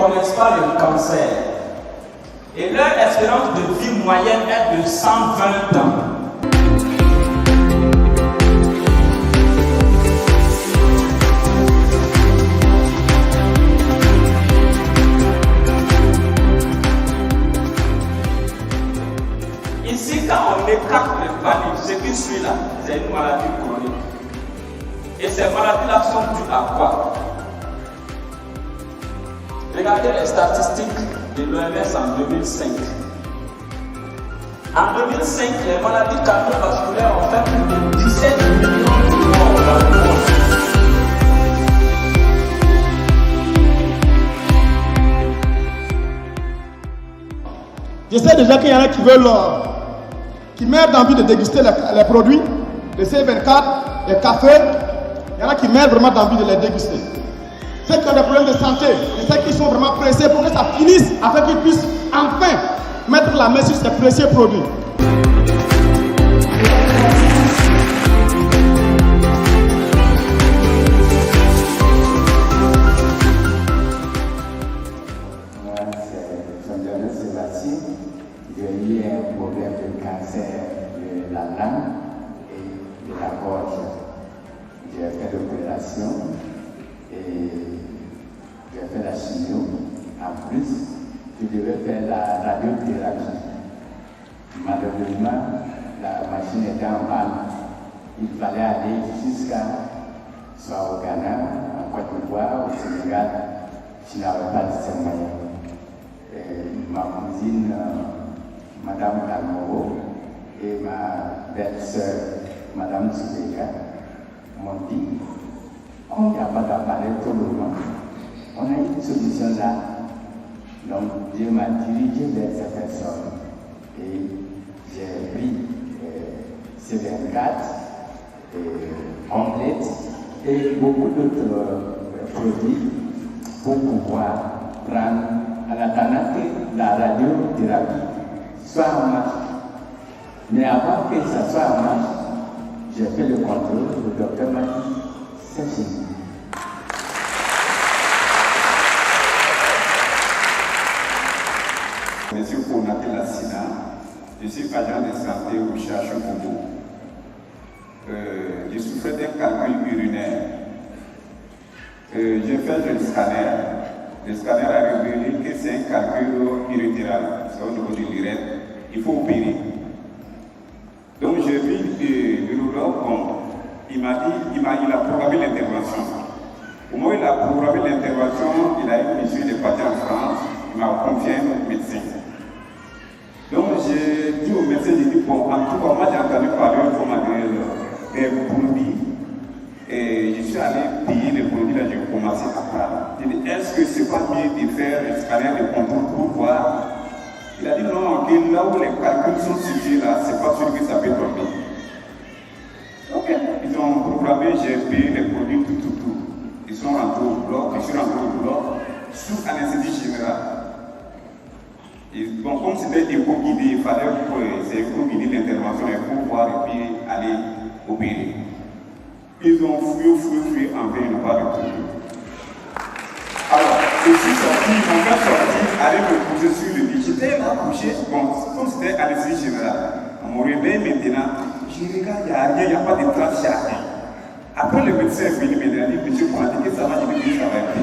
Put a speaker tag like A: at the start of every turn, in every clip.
A: connaissent pas le cancer. Et leur espérance de vie moyenne est de 120 ans. Ici, quand on écarte le vanille, ce qui suit là, c'est une maladie chronique. Et ces maladies-là sont dues à quoi? Regardez les statistiques de l'OMS en 2005. En 2005, les maladies cardiovasculaires ont fait plus de 17 millions de morts dans le monde.
B: Je sais déjà qu'il y en a qui veulent, qui meurent d'envie de déguster les produits, les C24, les cafés. Il y en a qui meurent vraiment d'envie de les déguster. Ceux qui ont des problèmes de santé, et ceux qui sont vraiment pressés pour que ça finisse, afin qu'ils puissent enfin mettre la main sur ces précieux produits.
C: Moi, c'est Jean-Joël Sébastien. J'ai eu un problème de cancer de la langue et de la gorge. J'ai fait l'opération et j'ai fait la chimio. En plus, je devais faire la radiothérapie. Malheureusement, la machine était en panne. Il fallait aller jusqu'à soit au Ghana, en Côte d'Ivoire, au Sénégal. Je n'avais pas de ces moyens. Ma cousine, Madame Kalmoro, et ma belle-sœur, Madame Zubeka, m'ont dit, il n'y a pas d'appareil pour le moment. On a une solution là. Donc Dieu m'a dirigé vers cette personne. Et j'ai pris C24, Complète et beaucoup d'autres produits pour pouvoir prendre en attendant que la radiothérapie soit en marche. Mais avant que ça soit en marche, j'ai fait le contrôle, le docteur m'a dit, c'est fini.
D: Monsieur Konaté Lassina, je suis agent de santé au CHU-Congo. Je souffrais d'un calcul urinaire. J'ai fait le scanner. Le scanner a révélé que c'est un calcul urétéral, c'est au niveau de l'urètre. Il faut opérer. Donc j'ai vu l'urologue, il a programmé l'intervention. Au moment où il a programmé l'intervention, il a eu monsieur de partir en France, il m'a confié un autre médecin. Donc j'ai dit au médecin, j'ai dit, bon, en tout cas, moi j'ai entendu parler des produits, et je suis allé payer les produits, là j'ai commencé à parler. J'ai dit, est-ce que c'est pas mieux de faire un scanner de contrôle pour voir? Il a dit non, que là où les calculs sont situés là, c'est pas sûr que ça peut tomber. Ok, ils ont programmé, j'ai payé les produits, tout. Ils sont rentrés au bloc, je suis rentré au bloc, sous anesthésie générale. Et bon, comme c'était éco-guidé, il fallait c'est éco-guidé l'intervention pour voir et puis aller opérer. Ils ont fouillé, en vain, ils n'ont pas retrouvé. Alors, je suis sorti, ils m'ont fait sortir, aller me coucher sur le lit. J'étais là couché, bon, comme c'était anesthésie générale. On me réveille maintenant, je regarde, il n'y a rien, il n'y a pas de traces, il n'y a rien. Après, le médecin est venu me dire, monsieur, on a dit que ça va, je dis que ça va être.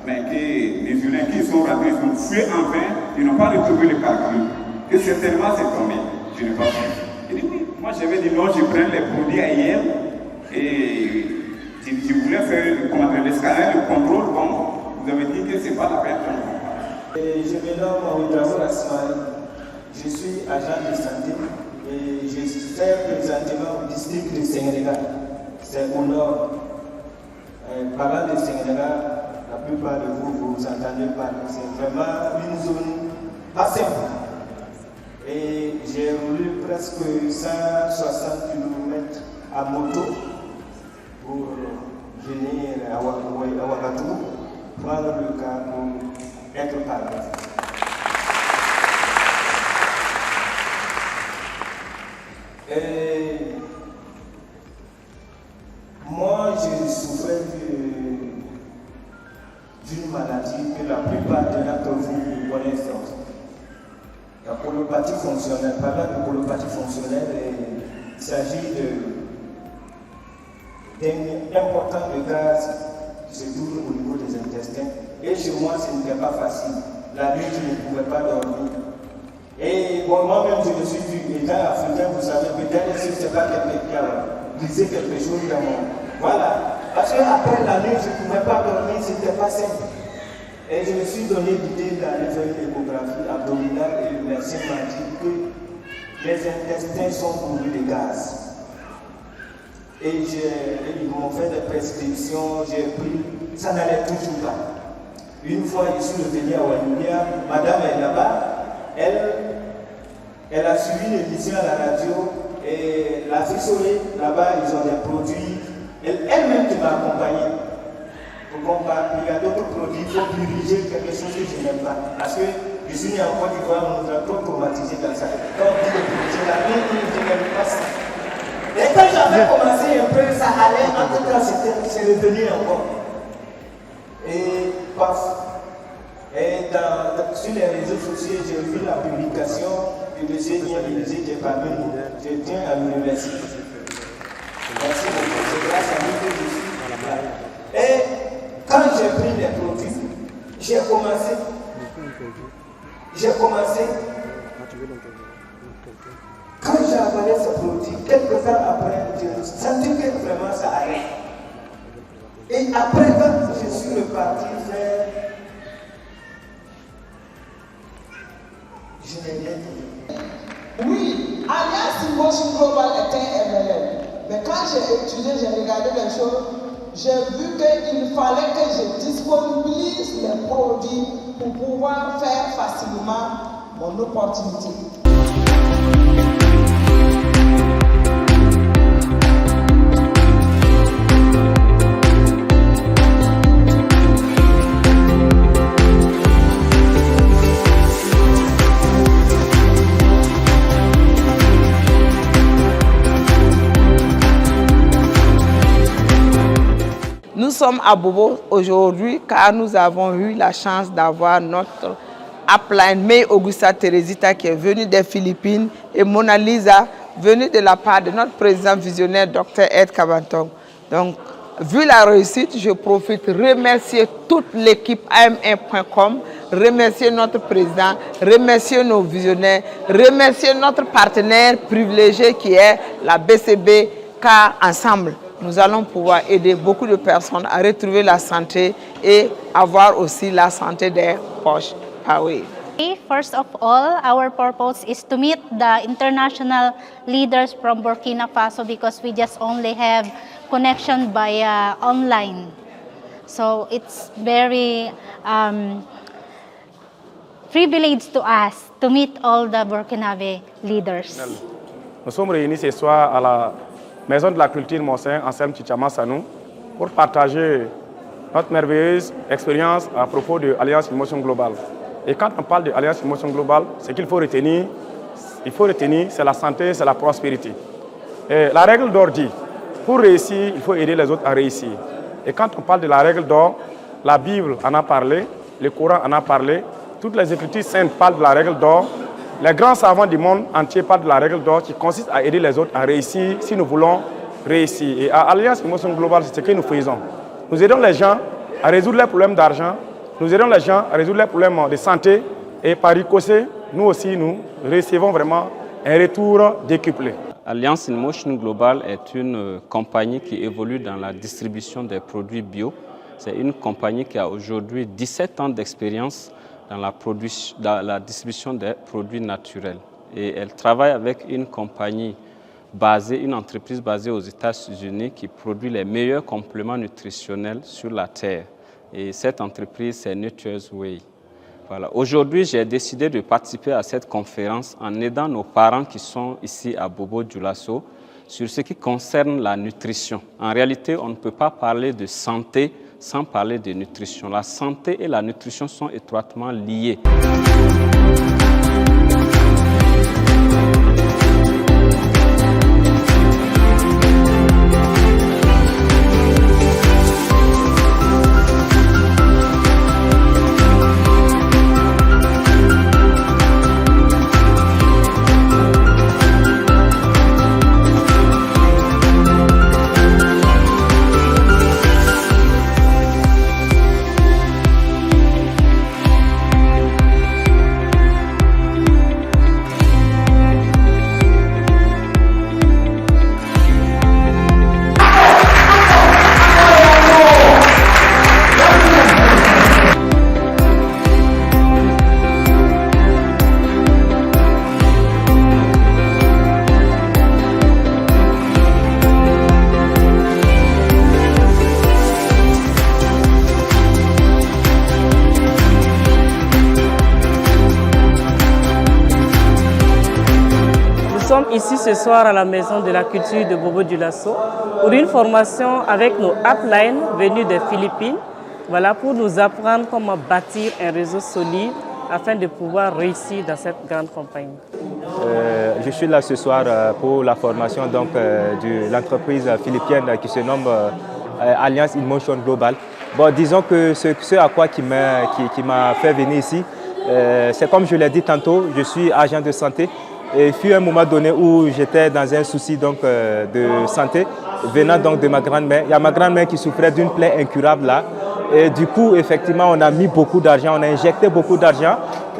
D: Mais que les urins qui sont rentrés, ils ont fouillé en vain, ils n'ont pas retrouvé le calcul. Et certainement, c'est tombé. Je n'ai pas vu. Il dit oui. Moi, j'avais dit non, je prends les produits ailleurs et je voulais faire le scanner, le contrôle. Bon, vous avez dit que ce n'est pas la peine.
E: Je me nomme Ouidrao Asmani. Je suis agent de santé et je fais présentement au district de Sénégal. C'est au nord. Parlant de Sénégal, la plupart de vous entendez parler. C'est vraiment une zone pas simple. Et j'ai roulé presque 160 km à moto pour venir à Ouagadougou, prendre le cas pour être parlé. Et moi, je souffrais d'une maladie que la plupart d'entre vous connaissent. La colopathie fonctionnelle, parlant de colopathie fonctionnelle, il s'agit d'un important de gaz qui se trouve au niveau des intestins. Et chez moi, ce n'était pas facile. La nuit, je ne pouvais pas dormir. Et bon, moi-même, je me suis dit, étant africain, vous savez, peut-être si ce n'est pas quelqu'un qui a brisé quelque chose dans mon... Voilà. Parce qu'après la nuit, je ne pouvais pas dormir, ce n'était pas simple. Et je me suis donné l'idée d'aller faire une échographie abdominale et le médecin m'a dit que les intestins sont pourvus de gaz. Et ils m'ont fait des prescriptions, j'ai pris, ça n'allait toujours pas. Une fois, je suis revenu à Wanilia, madame est là-bas, elle a suivi l'émission à la radio et la fisolée, là-bas, ils ont des produits. Elle-même qui m'a accompagné. Il y a d'autres produits, il faut privilégier quelque chose que je n'aime pas. Parce que je suis né en Côte d'Ivoire, on nous a trop traumatisé dans ça. Quand on dit les produits, la vie, je n'aime pas ça. Et quand j'avais commencé un peu, ça allait, en tout cas, c'est revenu encore. Et sur les réseaux sociaux, j'ai vu la publication du monsieur Niabilisé qui est parmi nous. Je tiens à le remercier. Merci beaucoup. C'est grâce à lui que je suis là. Et quand j'ai pris les produits, j'ai commencé. Quand j'ai avalé ce produit, quelques temps après, je sentais que vraiment ça allait. Et après, quand je suis reparti faire, je n'ai rien dit.
F: Oui, Alliance Emotion Global était un MLM. Mais quand j'ai étudié, j'ai regardé les choses, j'ai vu qu'il fallait que je disponibilise les produits pour pouvoir faire facilement mon opportunité.
G: Nous sommes à Bobo aujourd'hui car nous avons eu la chance d'avoir notre upline May Augusta Teresita qui est venue des Philippines et Mona Lisa venue de la part de notre président visionnaire Dr Ed Kabantong. Donc, vu la réussite, je profite de remercier toute l'équipe AM1.com, remercier notre président, remercier nos visionnaires, remercier notre partenaire privilégié qui est la BCB car ensemble, nous allons pouvoir aider beaucoup de personnes à retrouver la santé et avoir aussi la santé des poches. Ah oui.
H: First of all, our purpose is to meet the international leaders from Burkina Faso because we just only have connection by online. So it's very privileged to us to meet all the Burkinabe leaders.
I: Nous sommes réunis ce soir à la Maison de la Culture Monsen, Anselme Tchitchama Sanou, pour partager notre merveilleuse expérience à propos de l'Alliance Emotion Global. Et quand on parle de l'Alliance Emotion Global, ce qu'il faut retenir, c'est la santé, c'est la prospérité. Et la règle d'or dit, pour réussir, il faut aider les autres à réussir. Et quand on parle de la règle d'or, la Bible en a parlé, le Coran en a parlé, toutes les Écritures saintes parlent de la règle d'or. Les grands savants du monde entier parlent de la règle d'or qui consiste à aider les autres à réussir si nous voulons réussir. Et à Alliance Emotion Global, c'est ce que nous faisons. Nous aidons les gens à résoudre leurs problèmes d'argent, nous aidons les gens à résoudre leurs problèmes de santé et par ricochet, nous aussi, nous recevons vraiment un retour décuplé.
J: Alliance Emotion Global est une compagnie qui évolue dans la distribution des produits bio. C'est une compagnie qui a aujourd'hui 17 ans d'expérience dans la distribution des produits naturels. Et elle travaille avec une entreprise basée aux États-Unis qui produit les meilleurs compléments nutritionnels sur la terre. Et cette entreprise, c'est Nature's Way. Voilà. Aujourd'hui, j'ai décidé de participer à cette conférence en aidant nos parents qui sont ici à Bobo-Dioulasso sur ce qui concerne la nutrition. En réalité, on ne peut pas parler de santé sans parler de nutrition. La santé et la nutrition sont étroitement liées.
K: ici ce soir à la Maison de la Culture de Bobo-Dioulasso pour une formation avec nos uplines venus des Philippines, voilà, pour nous apprendre comment bâtir un réseau solide afin de pouvoir réussir dans cette grande compagnie.
L: Je suis là ce soir pour la formation de l'entreprise philippienne qui se nomme Alliance in Motion Global. Bon, disons que ce à quoi qui m'a fait venir ici, c'est comme je l'ai dit tantôt, je suis agent de santé. Et il fut un moment donné où j'étais dans un souci de santé, venant donc de ma grand-mère. Il y a ma grand-mère qui souffrait d'une plaie incurable là. Et du coup, effectivement, on a mis beaucoup d'argent, on a injecté beaucoup d'argent,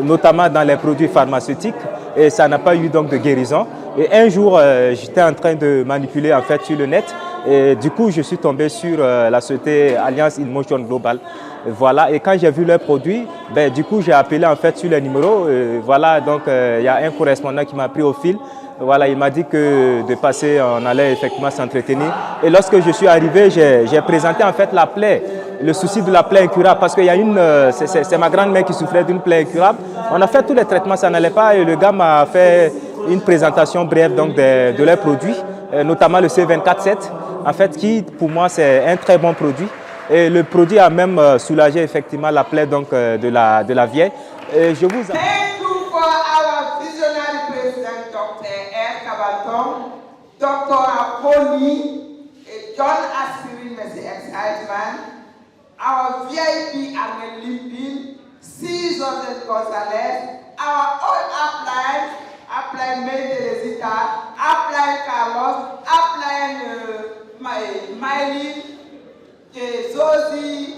L: notamment dans les produits pharmaceutiques. Et ça n'a pas eu donc de guérison. Et un jour, j'étais en train de manipuler en fait sur le net. Et du coup, je suis tombé sur la société Alliance in Motion Global. Voilà, et quand j'ai vu leurs produits, du coup, j'ai appelé en fait sur les numéros. Voilà, donc il y a un correspondant qui m'a pris au fil. Voilà, il m'a dit que de passer, on allait effectivement s'entretenir. Et lorsque je suis arrivé, j'ai présenté en fait la plaie, le souci de la plaie incurable, parce qu'il y a c'est ma grand-mère qui souffrait d'une plaie incurable. On a fait tous les traitements, ça n'allait pas, et le gars m'a fait une présentation brève donc de leurs produits, notamment le C24-7, en fait, qui pour moi c'est un très bon produit. Et le produit a même soulagé effectivement la plaie donc, de la vieille. Et je vous...
F: Thank you for our visionary president, Dr. R. Kabaton, Dr. Apoli, John Aspirin, Mr. Excitement, our VIP Arne Limpin, C. Joseph Gonzalez, our own upline May Teresita, upline Carlos, upline Miley, Zosie,